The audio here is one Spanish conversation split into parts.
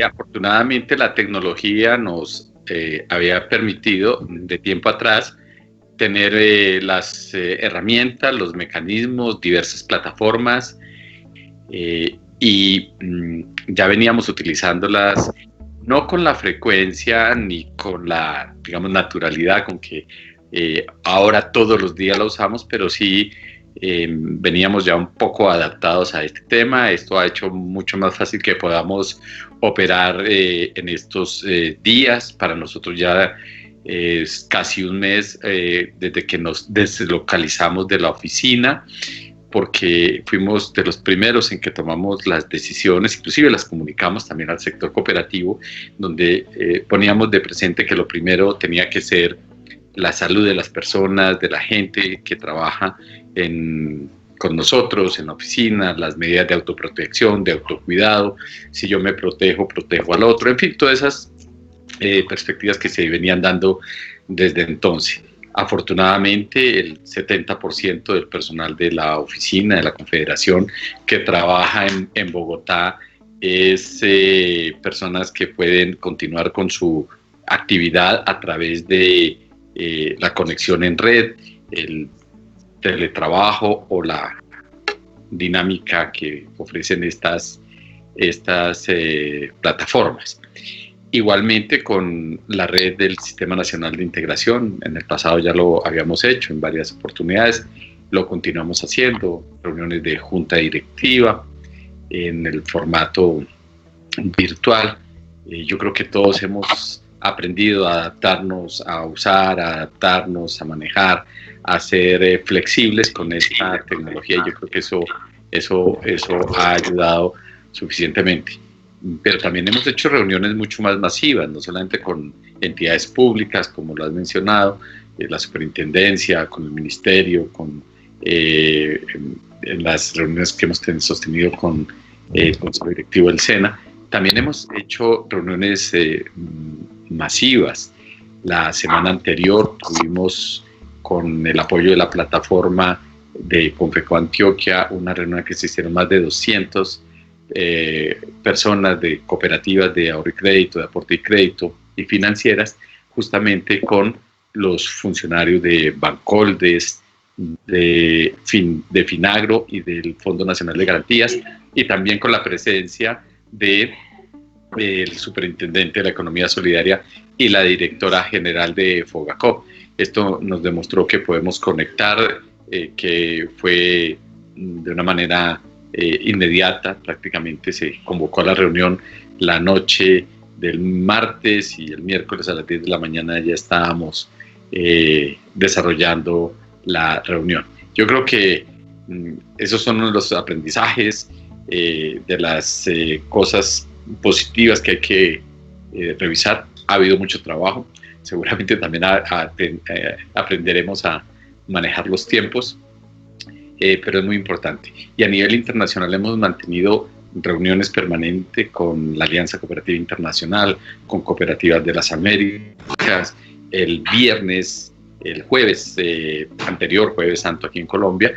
Afortunadamente la tecnología nos había permitido de tiempo atrás tener las herramientas, los mecanismos, diversas plataformas y ya veníamos utilizándolas no con la frecuencia ni con la, digamos, naturalidad con que ahora todos los días la usamos, pero sí veníamos ya un poco adaptados a este tema. Esto ha hecho mucho más fácil que podamos operar en estos días. Para nosotros ya es casi un mes desde que nos deslocalizamos de la oficina, porque fuimos de los primeros en que tomamos las decisiones, inclusive las comunicamos también al sector cooperativo, donde poníamos de presente que lo primero tenía que ser la salud de las personas, de la gente que trabaja con nosotros en la oficina, las medidas de autoprotección, de autocuidado. Si yo me protejo, protejo al otro, en fin, todas esas perspectivas que se venían dando desde entonces. Afortunadamente, el 70% del personal de la oficina, de la Confederación, que trabaja en Bogotá, es personas que pueden continuar con su actividad a través de la conexión en red, el teletrabajo o la dinámica que ofrecen estas plataformas. Igualmente con la red del Sistema Nacional de Integración, en el pasado ya lo habíamos hecho en varias oportunidades, lo continuamos haciendo, reuniones de junta directiva en el formato virtual. Yo creo que todos hemos aprendido a adaptarnos, a usar, a adaptarnos, a manejar, a ser flexibles con esta tecnología. Yo creo que eso ha ayudado suficientemente. Pero también hemos hecho reuniones mucho más masivas, no solamente con entidades públicas, como lo has mencionado, la superintendencia, con el ministerio, en las reuniones que hemos sostenido con el Consejo Directivo del SENA. También hemos hecho reuniones masivas. La semana anterior tuvimos, con el apoyo de la plataforma de Confeco Antioquia, una reunión que se hicieron más de 200 personas de cooperativas de ahorro y crédito, de aporte y crédito y financieras, justamente con los funcionarios de Bancoldes, de Finagro y del Fondo Nacional de Garantías, y también con la presencia del superintendente de la Economía Solidaria y la directora general de Fogacop. Esto nos demostró que podemos conectar, que fue de una manera inmediata. Prácticamente se convocó a la reunión la noche del martes y el miércoles a las 10 de la mañana ya estábamos desarrollando la reunión. Yo creo que esos son los aprendizajes de las cosas positivas que hay que revisar. Ha habido mucho trabajo, seguramente también aprenderemos a manejar los tiempos, pero es muy importante. Y a nivel internacional hemos mantenido reuniones permanentes con la Alianza Cooperativa Internacional, con Cooperativas de las Américas. El jueves anterior, Jueves Santo, aquí en Colombia,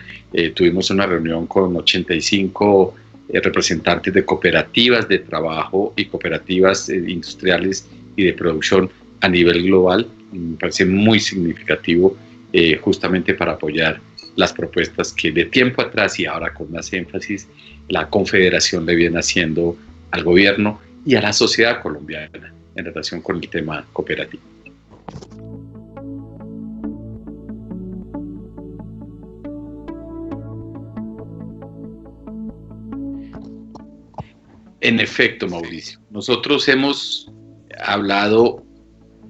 tuvimos una reunión con 85 representantes de cooperativas de trabajo y cooperativas industriales y de producción a nivel global. Me parece muy significativo, justamente para apoyar las propuestas que de tiempo atrás y ahora con más énfasis la Confederación le viene haciendo al gobierno y a la sociedad colombiana en relación con el tema cooperativo. En efecto, Mauricio, nosotros hemos hablado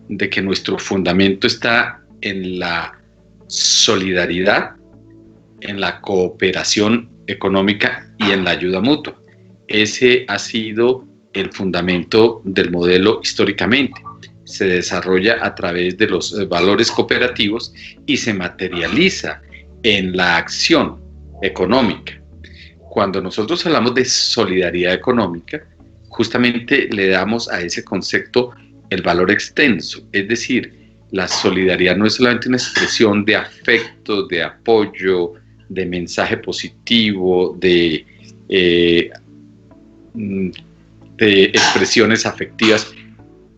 de que nuestro fundamento está en la solidaridad, en la cooperación económica y en la ayuda mutua. Ese ha sido el fundamento del modelo históricamente. Se desarrolla a través de los valores cooperativos y se materializa en la acción económica. Cuando nosotros hablamos de solidaridad económica, justamente le damos a ese concepto el valor extenso, es decir, la solidaridad no es solamente una expresión de afecto, de apoyo, de mensaje positivo, de de expresiones afectivas.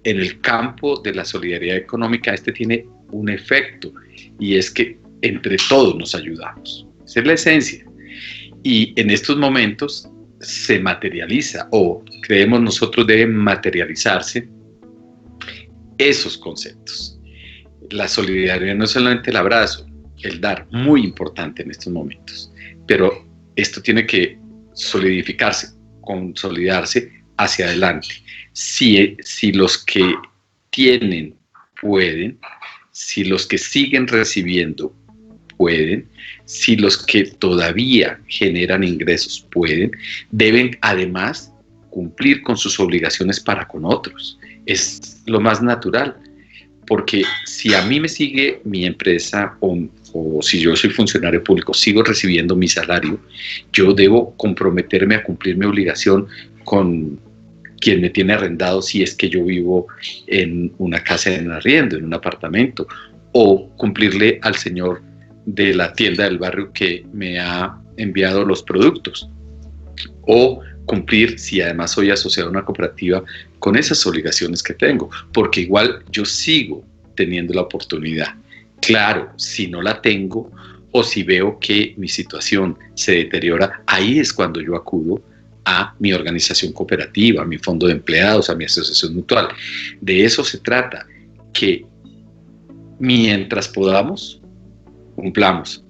En el campo de la solidaridad económica, este tiene un efecto, y es que entre todos nos ayudamos. Esa es la esencia. Y en estos momentos se materializa, o creemos nosotros deben materializarse, esos conceptos. La solidaridad no es solamente el abrazo, el dar, muy importante en estos momentos, pero esto tiene que solidificarse, consolidarse hacia adelante. Si los que tienen pueden, si los que siguen recibiendo pueden, si los que todavía generan ingresos pueden, deben además cumplir con sus obligaciones para con otros. Es lo más natural, porque si a mí me sigue mi empresa o si yo soy funcionario público, sigo recibiendo mi salario, yo debo comprometerme a cumplir mi obligación con quien me tiene arrendado, si es que yo vivo en una casa en arriendo, en un apartamento, o cumplirle al señor de la tienda del barrio que me ha enviado los productos, o cumplir, si además soy asociado a una cooperativa, con esas obligaciones que tengo, porque igual yo sigo teniendo la oportunidad. Claro, si no la tengo o si veo que mi situación se deteriora, ahí es cuando yo acudo a mi organización cooperativa, a mi fondo de empleados, a mi asociación mutual. De eso se trata, que mientras podamos, cumplamos,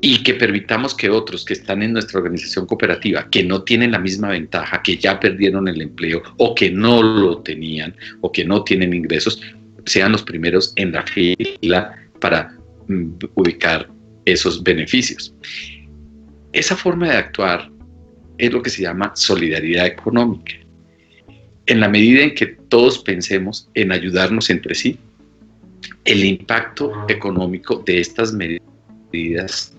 y que permitamos que otros que están en nuestra organización cooperativa, que no tienen la misma ventaja, que ya perdieron el empleo o que no lo tenían o que no tienen ingresos, sean los primeros en la fila para ubicar esos beneficios. Esa forma de actuar es lo que se llama solidaridad económica. En la medida en que todos pensemos en ayudarnos entre sí, el impacto económico de estas medidas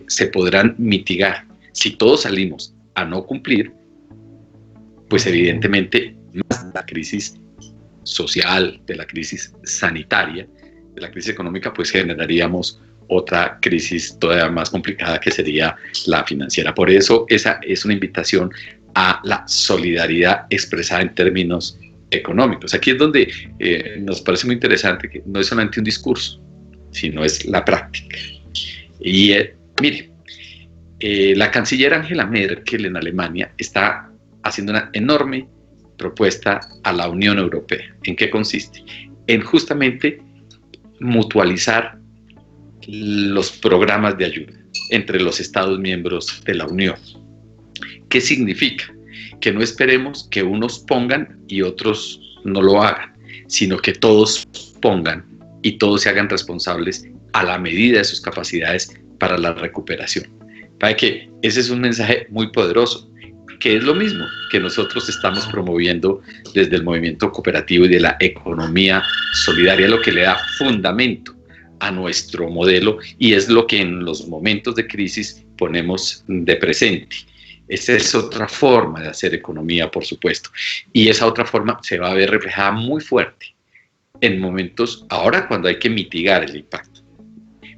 se podrán mitigar. Si todos salimos a no cumplir, pues evidentemente más de la crisis social, de la crisis sanitaria, de la crisis económica, pues generaríamos otra crisis todavía más complicada, que sería la financiera. Por eso esa es una invitación a la solidaridad expresada en términos económicos. Aquí es donde nos parece muy interesante que no es solamente un discurso, sino es la práctica. Y mire, la canciller Angela Merkel en Alemania está haciendo una enorme propuesta a la Unión Europea. ¿En qué consiste? En justamente mutualizar los programas de ayuda entre los Estados miembros de la Unión. ¿Qué significa? Que no esperemos que unos pongan y otros no lo hagan, sino que todos pongan y todos se hagan responsables a la medida de sus capacidades para la recuperación. Para que ese es un mensaje muy poderoso, que es lo mismo que nosotros estamos promoviendo desde el movimiento cooperativo y de la economía solidaria, lo que le da fundamento a nuestro modelo y es lo que en los momentos de crisis ponemos de presente. Esa es otra forma de hacer economía, por supuesto, y esa otra forma se va a ver reflejada muy fuerte en momentos, ahora cuando hay que mitigar el impacto,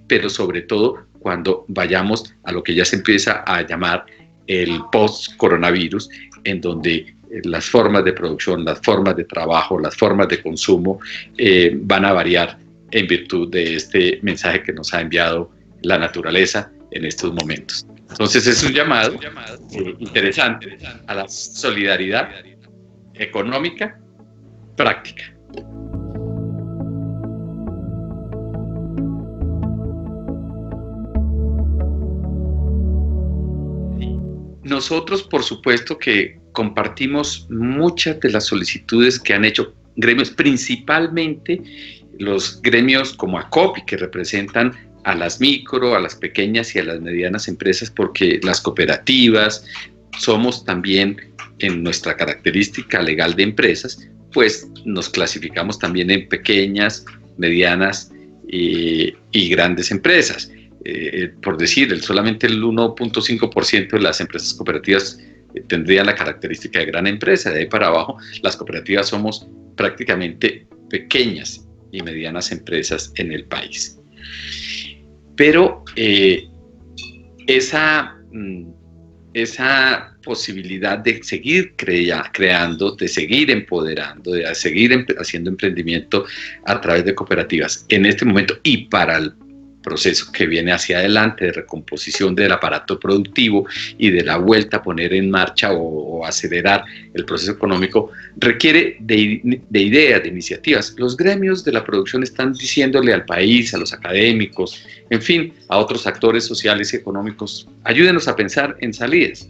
pero sobre todo cuando vayamos a lo que ya se empieza a llamar el post-coronavirus, en donde las formas de producción, las formas de trabajo, las formas de consumo van a variar en virtud de este mensaje que nos ha enviado la naturaleza en estos momentos. Entonces es un llamado interesante a la solidaridad económica práctica. Nosotros, por supuesto, que compartimos muchas de las solicitudes que han hecho gremios, principalmente los gremios como ACOPI, que representan a las micro, a las pequeñas y a las medianas empresas, porque las cooperativas somos también, en nuestra característica legal de empresas, pues nos clasificamos también en pequeñas, medianas y grandes empresas. Por decir, solamente el 1.5% de las empresas cooperativas tendrían la característica de gran empresa. De ahí para abajo, las cooperativas somos prácticamente pequeñas y medianas empresas en el país. Pero esa esa posibilidad de seguir creando, de seguir empoderando, de seguir haciendo emprendimiento a través de cooperativas en este momento y para el proceso que viene hacia adelante de recomposición del aparato productivo y de la vuelta a poner en marcha o acelerar el proceso económico, requiere de ideas, de iniciativas. Los gremios de la producción están diciéndole al país, a los académicos, en fin, a otros actores sociales y económicos, ayúdenos a pensar en salidas.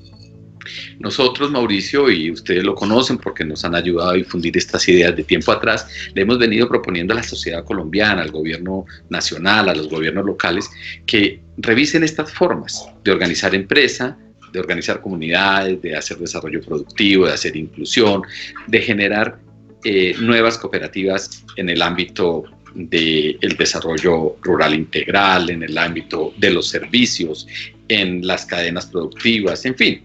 Nosotros, Mauricio, y ustedes lo conocen porque nos han ayudado a difundir estas ideas de tiempo atrás, le hemos venido proponiendo a la sociedad colombiana, al gobierno nacional, a los gobiernos locales, que revisen estas formas de organizar empresa, de organizar comunidades, de hacer desarrollo productivo, de hacer inclusión, de generar nuevas cooperativas en el ámbito del desarrollo rural integral, en el ámbito de los servicios, en las cadenas productivas, en fin.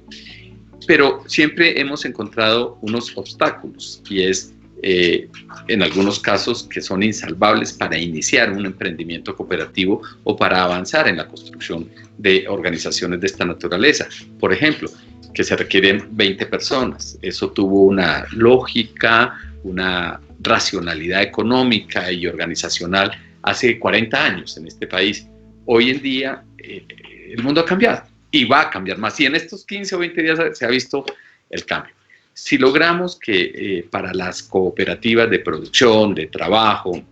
Pero siempre hemos encontrado unos obstáculos y es en algunos casos que son insalvables para iniciar un emprendimiento cooperativo o para avanzar en la construcción de organizaciones de esta naturaleza. Por ejemplo, que se requieren 20 personas. Eso tuvo una lógica, una racionalidad económica y organizacional hace 40 años en este país. Hoy en día el mundo ha cambiado y va a cambiar más. Y en estos 15 o 20 días se ha visto el cambio. Si logramos que para las cooperativas de producción, de trabajo,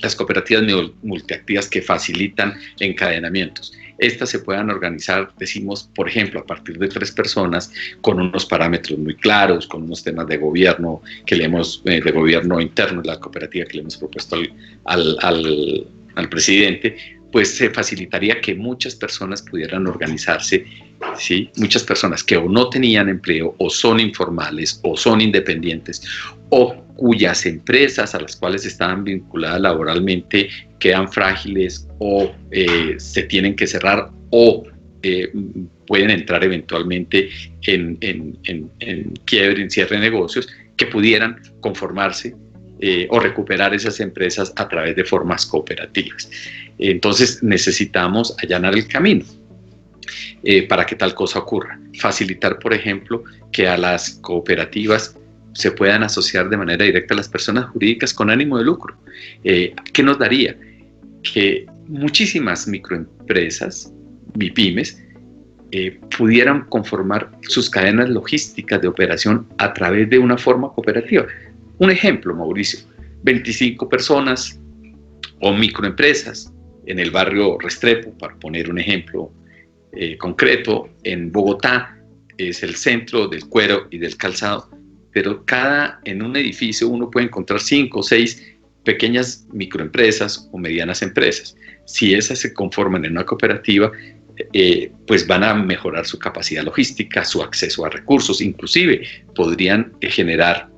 las cooperativas multiactivas que facilitan encadenamientos, estas se puedan organizar, decimos, por ejemplo, a partir de 3 personas, con unos parámetros muy claros, con unos temas de gobierno de gobierno interno de la cooperativa que le hemos propuesto al presidente, pues se facilitaría que muchas personas pudieran organizarse, ¿sí? Muchas personas que o no tenían empleo, o son informales, o son independientes, o cuyas empresas a las cuales estaban vinculadas laboralmente quedan frágiles, o se tienen que cerrar, o pueden entrar eventualmente en quiebre, en cierre de negocios, que pudieran conformarse o recuperar esas empresas a través de formas cooperativas. Entonces necesitamos allanar el camino para que tal cosa ocurra. Facilitar, por ejemplo, que a las cooperativas se puedan asociar de manera directa a las personas jurídicas con ánimo de lucro. ¿Qué nos daría? Que muchísimas microempresas, MIPYMES, pudieran conformar sus cadenas logísticas de operación a través de una forma cooperativa. Un ejemplo, Mauricio, 25 personas o microempresas en el barrio Restrepo, para poner un ejemplo concreto, en Bogotá es el centro del cuero y del calzado, pero en un edificio uno puede encontrar 5 o 6 pequeñas microempresas o medianas empresas. Si esas se conforman en una cooperativa, pues van a mejorar su capacidad logística, su acceso a recursos, inclusive podrían generar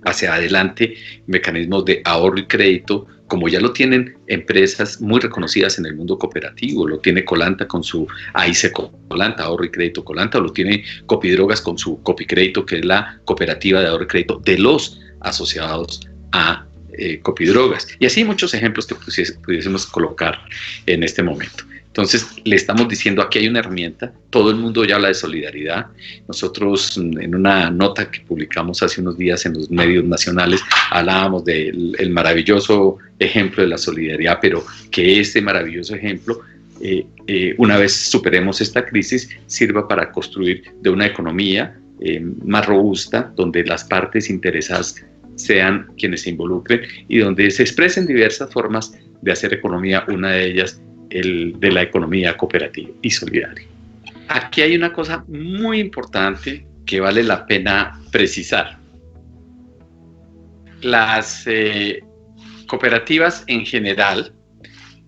hacia adelante mecanismos de ahorro y crédito, como ya lo tienen empresas muy reconocidas en el mundo cooperativo. Lo tiene Colanta con su AIC Colanta, ahorro y crédito Colanta, o lo tiene Copidrogas con su Copicrédito, que es la cooperativa de ahorro y crédito de los asociados a Copidrogas. Y así muchos ejemplos que pudiésemos colocar en este momento. Entonces, le estamos diciendo, aquí hay una herramienta, todo el mundo ya habla de solidaridad. Nosotros, en una nota que publicamos hace unos días en los medios nacionales, hablábamos del maravilloso ejemplo de la solidaridad, pero que este maravilloso ejemplo, una vez superemos esta crisis, sirva para construir de una economía más robusta, donde las partes interesadas sean quienes se involucren y donde se expresen diversas formas de hacer economía, una de ellas de la economía cooperativa y solidaria. Aquí hay una cosa muy importante que vale la pena precisar. Las cooperativas en general,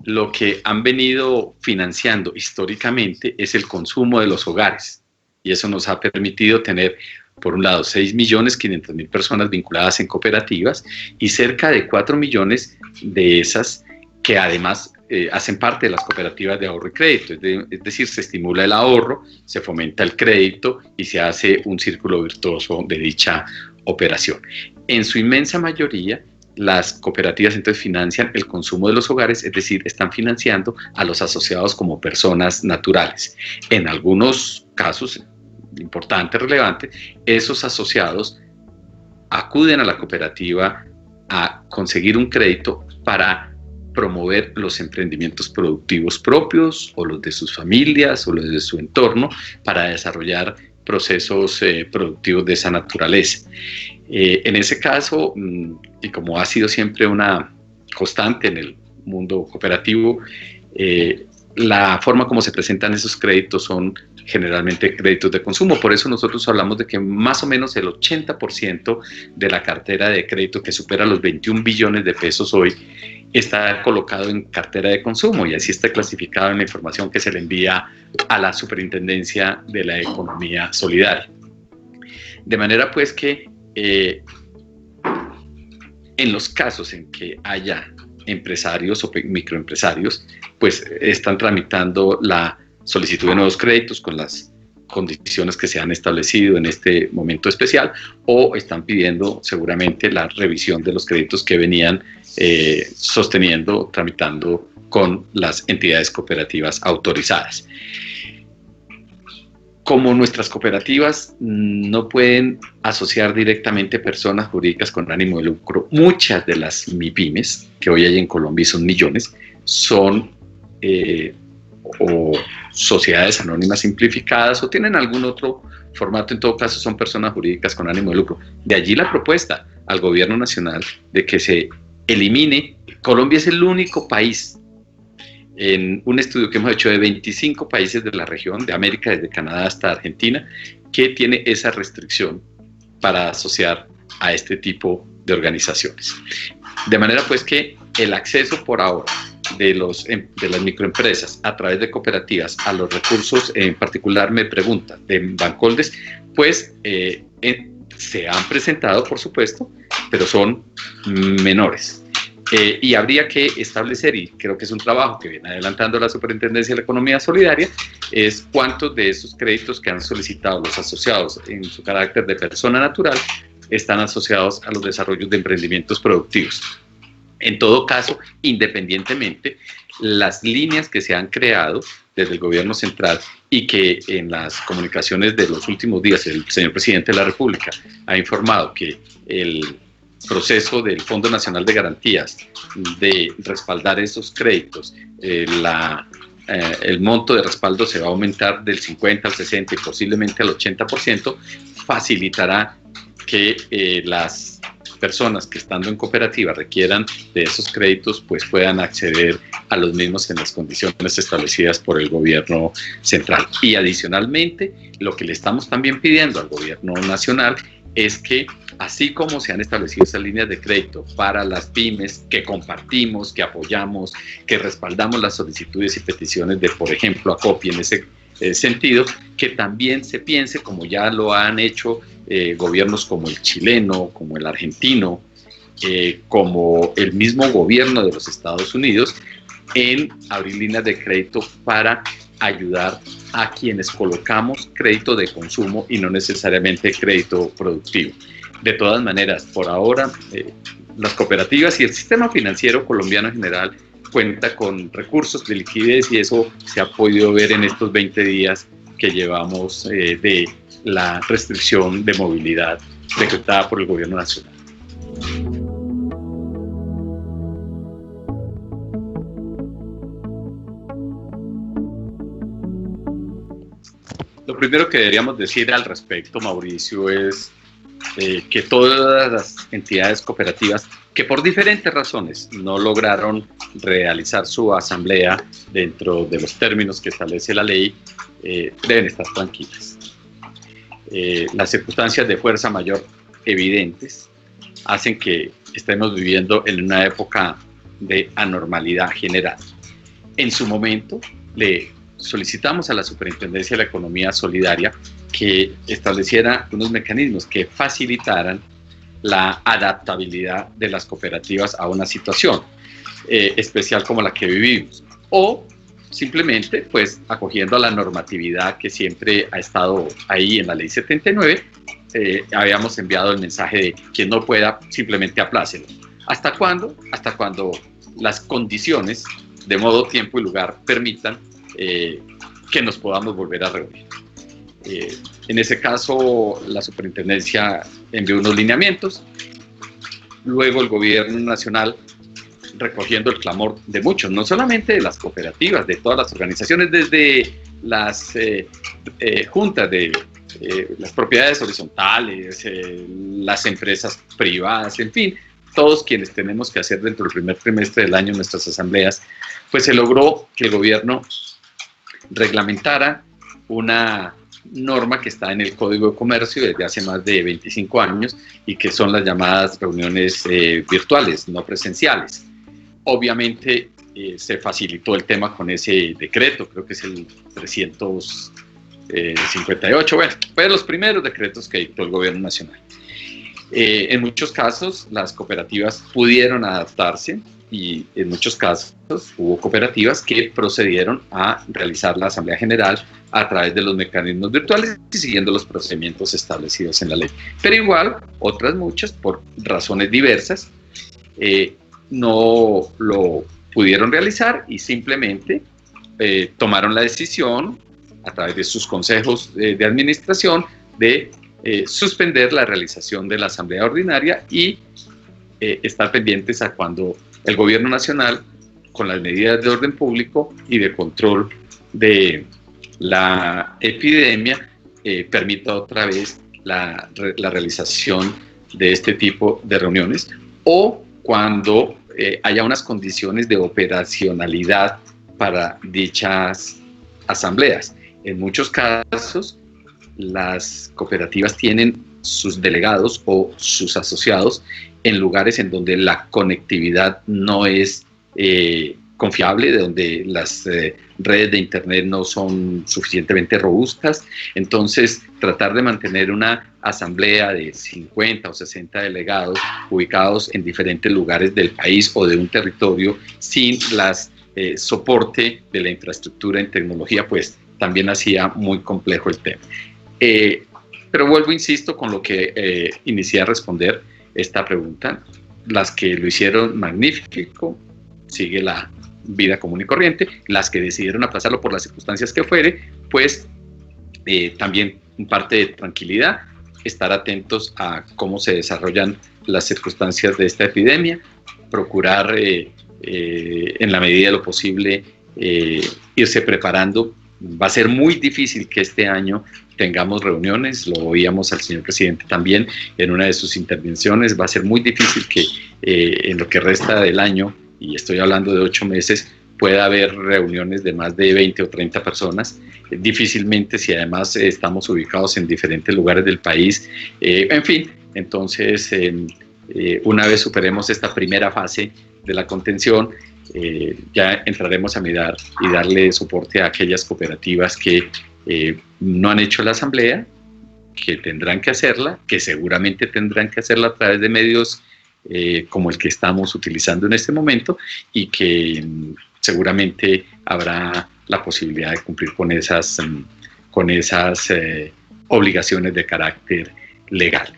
lo que han venido financiando históricamente es el consumo de los hogares, y eso nos ha permitido tener, por un lado, 6.500.000 personas vinculadas en cooperativas y cerca de 4 millones de esas que además hacen parte de las cooperativas de ahorro y crédito, es decir, se estimula el ahorro, se fomenta el crédito y se hace un círculo virtuoso de dicha operación. En su inmensa mayoría, las cooperativas entonces financian el consumo de los hogares, es decir, están financiando a los asociados como personas naturales. En algunos casos, importante, relevante, esos asociados acuden a la cooperativa a conseguir un crédito para promover los emprendimientos productivos propios o los de sus familias o los de su entorno para desarrollar procesos productivos de esa naturaleza. En ese caso, y como ha sido siempre una constante en el mundo cooperativo, la forma como se presentan esos créditos son generalmente créditos de consumo. Por eso nosotros hablamos de que más o menos el 80% de la cartera de crédito, que supera los 21 billones de pesos hoy, está colocado en cartera de consumo, y así está clasificado en la información que se le envía a la Superintendencia de la Economía Solidaria. De manera pues que en los casos en que haya empresarios o microempresarios, pues están tramitando la solicitud de nuevos créditos con las condiciones que se han establecido en este momento especial, o están pidiendo seguramente la revisión de los créditos que venían sosteniendo, tramitando con las entidades cooperativas autorizadas. Como nuestras cooperativas no pueden asociar directamente personas jurídicas con ánimo de lucro, muchas de las MIPYMES, que hoy hay en Colombia y son millones, son o sociedades anónimas simplificadas o tienen algún otro formato. En todo caso son personas jurídicas con ánimo de lucro. De allí la propuesta al gobierno nacional de que se elimine. Colombia es el único país, en un estudio que hemos hecho de 25 países de la región, de América, desde Canadá hasta Argentina, que tiene esa restricción para asociar a este tipo de organizaciones. De manera pues que el acceso por ahora de las microempresas a través de cooperativas a los recursos, en particular me preguntan, de Bancoldes, pues se han presentado, por supuesto, pero son menores. Y habría que establecer, y creo que es un trabajo que viene adelantando la Superintendencia de la Economía Solidaria, es cuántos de esos créditos que han solicitado los asociados en su carácter de persona natural están asociados a los desarrollos de emprendimientos productivos. En todo caso, independientemente, las líneas que se han creado desde el gobierno central y que en las comunicaciones de los últimos días el señor presidente de la República ha informado que el proceso del Fondo Nacional de Garantías de respaldar esos créditos, el monto de respaldo se va a aumentar del 50 al 60 y posiblemente al 80%, facilitará que las personas que estando en cooperativa requieran de esos créditos pues puedan acceder a los mismos en las condiciones establecidas por el gobierno central. Y adicionalmente, lo que le estamos también pidiendo al gobierno nacional es que, así como se han establecido esas líneas de crédito para las pymes que compartimos, que apoyamos, que respaldamos las solicitudes y peticiones de, por ejemplo, Acopy en ese sentido, que también se piense, como ya lo han hecho gobiernos como el chileno, como el argentino, como el mismo gobierno de los Estados Unidos, en abrir líneas de crédito para ayudar a quienes colocamos crédito de consumo y no necesariamente crédito productivo. De todas maneras, por ahora, las cooperativas y el sistema financiero colombiano en general cuenta con recursos de liquidez, y eso se ha podido ver en estos 20 días que llevamos de la restricción de movilidad decretada por el gobierno nacional. Lo primero que deberíamos decir al respecto, Mauricio, es que todas las entidades cooperativas que por diferentes razones no lograron realizar su asamblea dentro de los términos que establece la ley, deben estar tranquilas. Las circunstancias de fuerza mayor evidentes hacen que estemos viviendo en una época de anormalidad general. En su momento, le solicitamos a la Superintendencia de la Economía Solidaria que estableciera unos mecanismos que facilitaran la adaptabilidad de las cooperativas a una situación especial como la que vivimos, o simplemente pues acogiendo a la normatividad que siempre ha estado ahí en la ley 79, habíamos enviado el mensaje de quien no pueda simplemente aplácelo. ¿Hasta cuándo? Hasta cuando las condiciones de modo, tiempo y lugar permitan que nos podamos volver a reunir. En ese caso, la superintendencia envió unos lineamientos, luego el gobierno nacional, recogiendo el clamor de muchos, no solamente de las cooperativas, de todas las organizaciones, desde las juntas de las propiedades horizontales, las empresas privadas, en fin, todos quienes tenemos que hacer dentro del primer trimestre del año nuestras asambleas, pues se logró que el gobierno reglamentara una norma que está en el Código de Comercio desde hace más de 25 años y que son las llamadas reuniones virtuales, no presenciales. Obviamente se facilitó el tema con ese decreto, creo que es el 358, bueno, fue de los primeros decretos que dictó el gobierno nacional. En muchos casos las cooperativas pudieron adaptarse y en muchos casos hubo cooperativas que procedieron a realizar la Asamblea General a través de los mecanismos virtuales y siguiendo los procedimientos establecidos en la ley. Pero igual, otras muchas, por razones diversas, no lo pudieron realizar y simplemente tomaron la decisión a través de sus consejos de administración de suspender la realización de la Asamblea Ordinaria y estar pendientes a cuando el Gobierno Nacional, con las medidas de orden público y de control de la epidemia, permita otra vez la realización de este tipo de reuniones o cuando haya unas condiciones de operacionalidad para dichas asambleas. En muchos casos, las cooperativas tienen sus delegados o sus asociados en lugares en donde la conectividad no es confiable, de donde las redes de internet no son suficientemente robustas. Entonces, tratar de mantener una asamblea de 50 o 60 delegados ubicados en diferentes lugares del país o de un territorio sin las soporte de la infraestructura en tecnología, pues también hacía muy complejo el tema. Pero vuelvo, insisto, con lo que inicié a responder esta pregunta. Las que lo hicieron magnífico, sigue la vida común y corriente. Las que decidieron aplazarlo por las circunstancias que fuere, pues también parte de tranquilidad, estar atentos a cómo se desarrollan las circunstancias de esta epidemia, procurar en la medida de lo posible irse preparando. Va a ser muy difícil que este año tengamos reuniones, lo oíamos al señor presidente también en una de sus intervenciones. Va a ser muy difícil que en lo que resta del año, y estoy hablando de 8 meses, pueda haber reuniones de más de 20 o 30 personas. Difícilmente si además estamos ubicados en diferentes lugares del país. En fin, entonces una vez superemos esta primera fase de la contención, ya entraremos a mirar y darle soporte a aquellas cooperativas que no han hecho la asamblea, que tendrán que hacerla, que seguramente tendrán que hacerla a través de medios como el que estamos utilizando en este momento y que seguramente habrá la posibilidad de cumplir con esas obligaciones de carácter legal.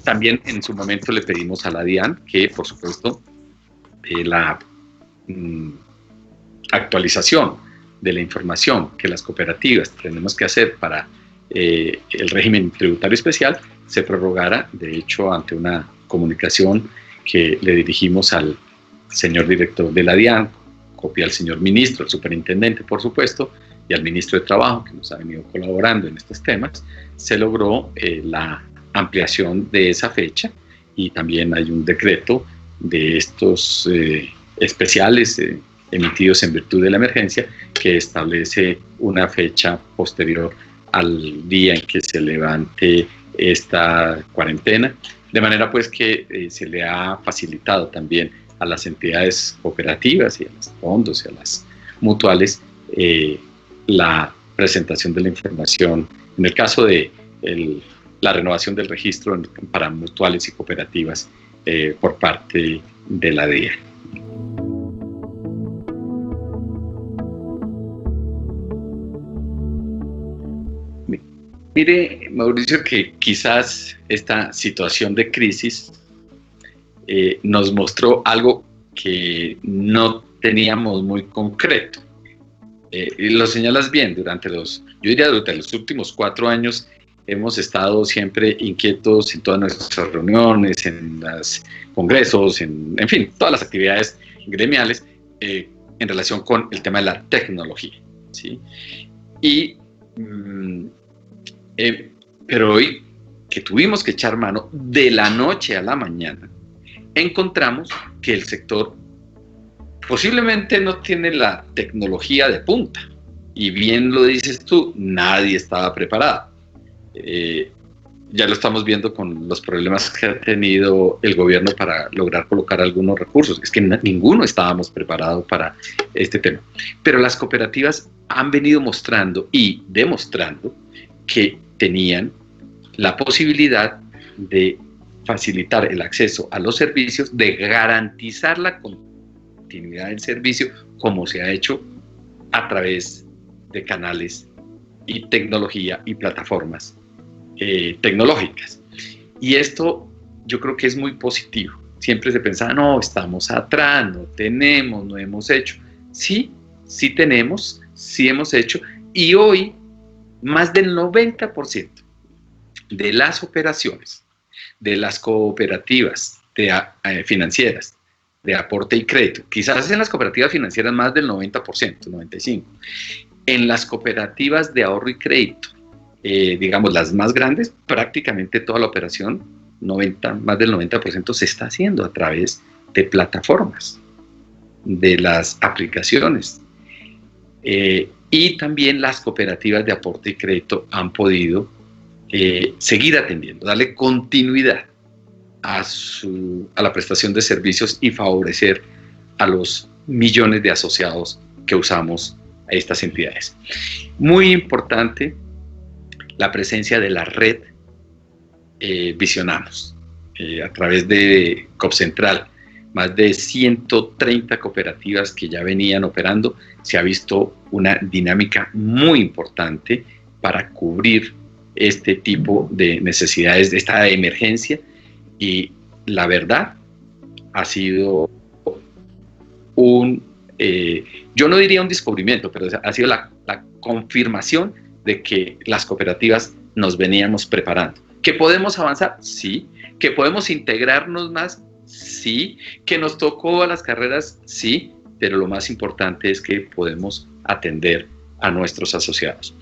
También en su momento le pedimos a la DIAN que, por supuesto, la actualización de la información que las cooperativas tenemos que hacer para el régimen tributario especial se prorrogara. De hecho, ante una comunicación que le dirigimos al señor director de la DIAN, copia al señor ministro, al superintendente, por supuesto, y al ministro de Trabajo, que nos ha venido colaborando en estos temas, se logró la ampliación de esa fecha y también hay un decreto de estos especiales emitidos en virtud de la emergencia que establece una fecha posterior al día en que se levante esta cuarentena, de manera pues que se le ha facilitado también a las entidades cooperativas y a los fondos y a las mutuales la presentación de la información en el caso de la renovación del registro para mutuales y cooperativas por parte de la DIA. Mire, Mauricio, que quizás esta situación de crisis nos mostró algo que no teníamos muy concreto. Y lo señalas bien, durante los yo diría durante los últimos 4 años, hemos estado siempre inquietos en todas nuestras reuniones, en los congresos, en fin, todas las actividades gremiales en relación con el tema de la tecnología, ¿sí? Y, pero hoy que tuvimos que echar mano de la noche a la mañana, encontramos que el sector posiblemente no tiene la tecnología de punta. Y bien lo dices tú, nadie estaba preparado. Ya lo estamos viendo con los problemas que ha tenido el gobierno para lograr colocar algunos recursos. Es que ninguno estábamos preparados para este tema. Pero las cooperativas han venido mostrando y demostrando que tenían la posibilidad de facilitar el acceso a los servicios, de garantizar la continuidad del servicio, como se ha hecho a través de canales y tecnología y plataformas tecnológicas. Y esto yo creo que es muy positivo. Siempre se pensaba, no, estamos atrás, no tenemos, no hemos hecho. Sí, sí tenemos, sí hemos hecho, y hoy más del 90% de las operaciones de las cooperativas financieras de aporte y crédito, quizás en las cooperativas financieras más del 90%, 95%, en las cooperativas de ahorro y crédito, digamos las más grandes, prácticamente toda la operación, más del 90% se está haciendo a través de plataformas, de las aplicaciones. Y también las cooperativas de aporte y crédito han podido seguir atendiendo, darle continuidad a la prestación de servicios y favorecer a los millones de asociados que usamos a estas entidades. Muy importante la presencia de la red Visionamos, a través de COPCentral, más de 130 cooperativas que ya venían operando. Se ha visto una dinámica muy importante para cubrir este tipo de necesidades, de esta emergencia, y la verdad ha sido yo no diría un descubrimiento, pero ha sido la confirmación de que las cooperativas nos veníamos preparando. ¿Que podemos avanzar? Sí. ¿Que podemos integrarnos más? Sí. ¿Que nos tocó a las carreras? Sí. Pero lo más importante es que podemos atender a nuestros asociados.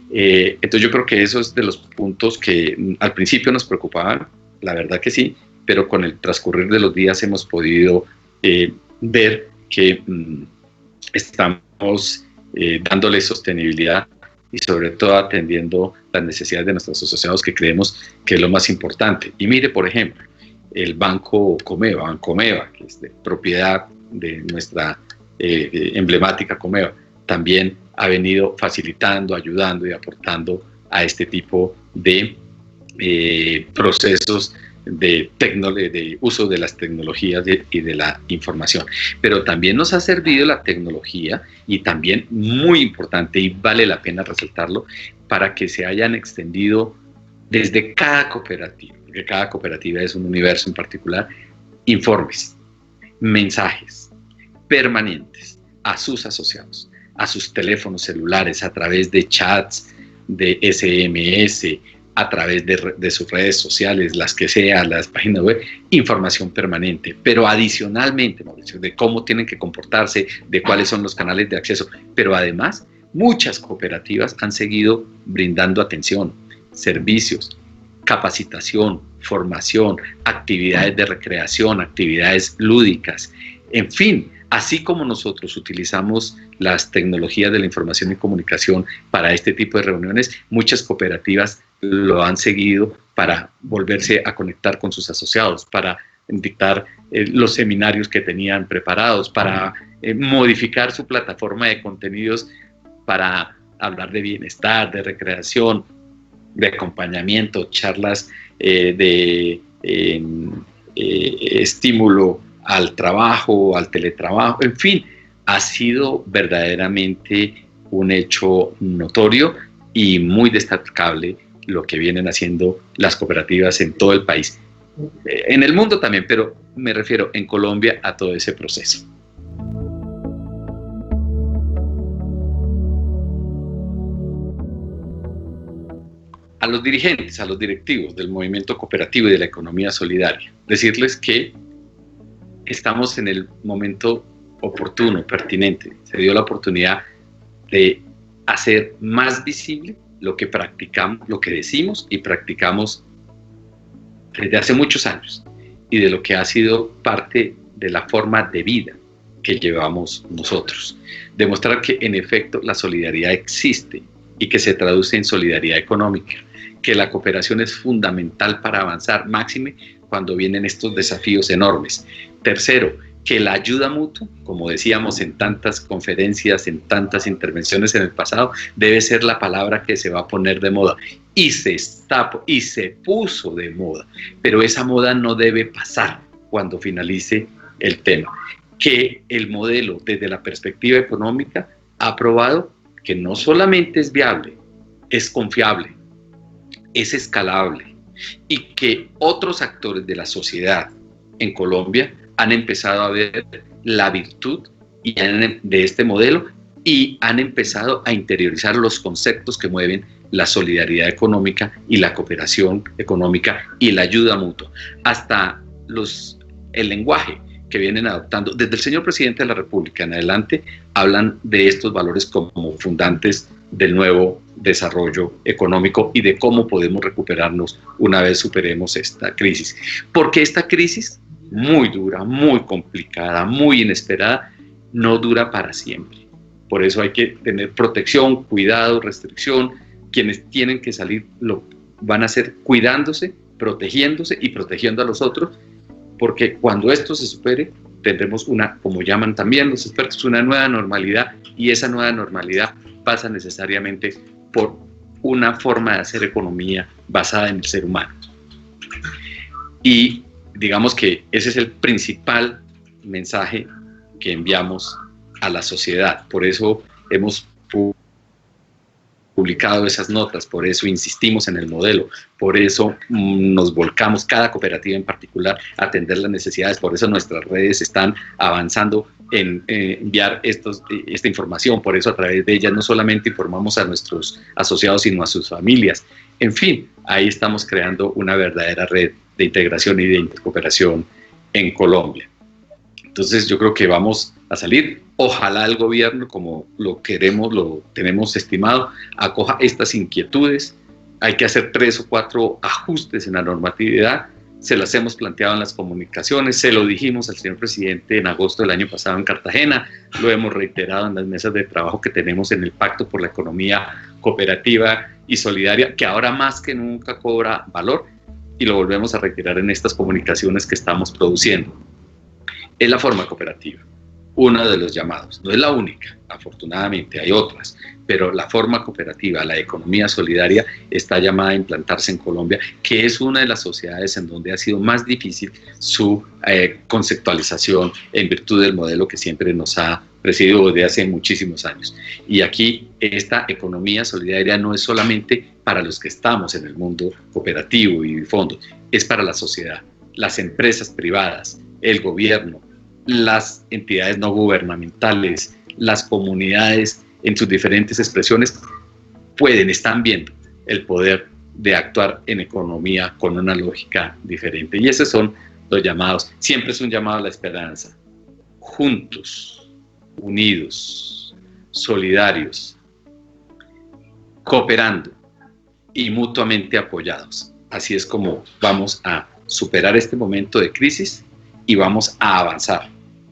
Entonces yo creo que eso es de los puntos que al principio nos preocupaban, la verdad que sí, pero con el transcurrir de los días hemos podido ver que estamos dándole sostenibilidad y sobre todo atendiendo las necesidades de nuestros asociados, que creemos que es lo más importante. Y mire, por ejemplo, el Banco Comeva, Bancomeva, que es de propiedad de nuestra emblemática Comeva, también ha venido facilitando, ayudando y aportando a este tipo de procesos de uso de las tecnologías y de la información. Pero también nos ha servido la tecnología, y también muy importante, y vale la pena resaltarlo, para que se hayan extendido desde cada cooperativa, porque cada cooperativa es un universo en particular, informes, mensajes permanentes a sus asociados, a sus teléfonos celulares, a través de chats, de SMS, a través de sus redes sociales, las que sean, las páginas web, información permanente. Pero adicionalmente, Mauricio, de cómo tienen que comportarse, de cuáles son los canales de acceso. Pero además, muchas cooperativas han seguido brindando atención, servicios, capacitación, formación, actividades de recreación, actividades lúdicas, en fin. Así como nosotros utilizamos las tecnologías de la información y comunicación para este tipo de reuniones, muchas cooperativas lo han seguido para volverse a conectar con sus asociados, para dictar los seminarios que tenían preparados, para modificar su plataforma de contenidos para hablar de bienestar, de recreación, de acompañamiento, charlas de estímulo al trabajo, al teletrabajo, en fin, ha sido verdaderamente un hecho notorio y muy destacable lo que vienen haciendo las cooperativas en todo el país, en el mundo también, pero me refiero en Colombia a todo ese proceso. a los dirigentes, a los directivos del movimiento cooperativo y de la economía solidaria, decirles que estamos en el momento oportuno, pertinente. Se dio la oportunidad de hacer más visible lo que practicamos, lo que decimos y practicamos desde hace muchos años, y de lo que ha sido parte de la forma de vida que llevamos nosotros. Demostrar que en efecto la solidaridad existe y que se traduce en solidaridad económica, que la cooperación es fundamental para avanzar, máxime cuando vienen estos desafíos enormes. Tercero, que la ayuda mutua, como decíamos en tantas conferencias, en tantas intervenciones en el pasado, debe ser la palabra que se va a poner de moda. Y se puso de moda, pero esa moda no debe pasar cuando finalice el tema. Que el modelo, desde la perspectiva económica, ha probado que no solamente es viable, es confiable, es escalable, y que otros actores de la sociedad en Colombia han empezado a ver la virtud de este modelo y han empezado a interiorizar los conceptos que mueven la solidaridad económica y la cooperación económica y la ayuda mutua. Hasta el lenguaje que vienen adoptando, desde el señor presidente de la República en adelante, hablan de estos valores como fundantes del nuevo desarrollo económico y de cómo podemos recuperarnos una vez superemos esta crisis. Porque esta crisis, muy dura, muy complicada, muy inesperada, no dura para siempre. Por eso hay que tener protección, cuidado, restricción. Quienes tienen que salir lo van a hacer cuidándose, protegiéndose y protegiendo a los otros, porque cuando esto se supere, tendremos una, como llaman también los expertos, una nueva normalidad, y esa nueva normalidad pasa necesariamente por una forma de hacer economía basada en el ser humano. Y digamos que ese es el principal mensaje que enviamos a la sociedad. Por eso hemos publicado esas notas, por eso insistimos en el modelo, por eso nos volcamos, cada cooperativa en particular, a atender las necesidades, por eso nuestras redes están avanzando en enviar esta información, por eso a través de ellas no solamente informamos a nuestros asociados, sino a sus familias. En fin, ahí estamos creando una verdadera red de integración y de intercooperación en Colombia. Entonces yo creo que vamos a salir. Ojalá el gobierno, como lo queremos, lo tenemos estimado, acoja estas inquietudes. Hay que hacer 3 o 4 ajustes en la normatividad. Se las hemos planteado en las comunicaciones, se lo dijimos al señor presidente en agosto del año pasado en Cartagena, lo hemos reiterado en las mesas de trabajo que tenemos en el Pacto por la Economía Cooperativa y Solidaria, que ahora más que nunca cobra valor, y lo volvemos a reiterar en estas comunicaciones que estamos produciendo. Es la forma cooperativa, uno de los llamados, no es la única, afortunadamente hay otras, pero la forma cooperativa, la economía solidaria, está llamada a implantarse en Colombia, que es una de las sociedades en donde ha sido más difícil su conceptualización en virtud del modelo que siempre nos ha presidido desde hace muchísimos años. Y aquí esta economía solidaria no es solamente para los que estamos en el mundo cooperativo y fondos, es para la sociedad, las empresas privadas, el gobierno, las entidades no gubernamentales, las comunidades en sus diferentes expresiones están viendo el poder de actuar en economía con una lógica diferente. Y esos son los llamados. Siempre es un llamado a la esperanza. Juntos, unidos, solidarios, cooperando y mutuamente apoyados. Así es como vamos a superar este momento de crisis y vamos a avanzar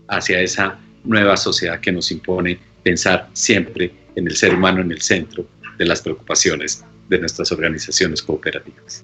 hacia esa nueva sociedad que nos impone pensar siempre en el ser humano en el centro de las preocupaciones de nuestras organizaciones cooperativas.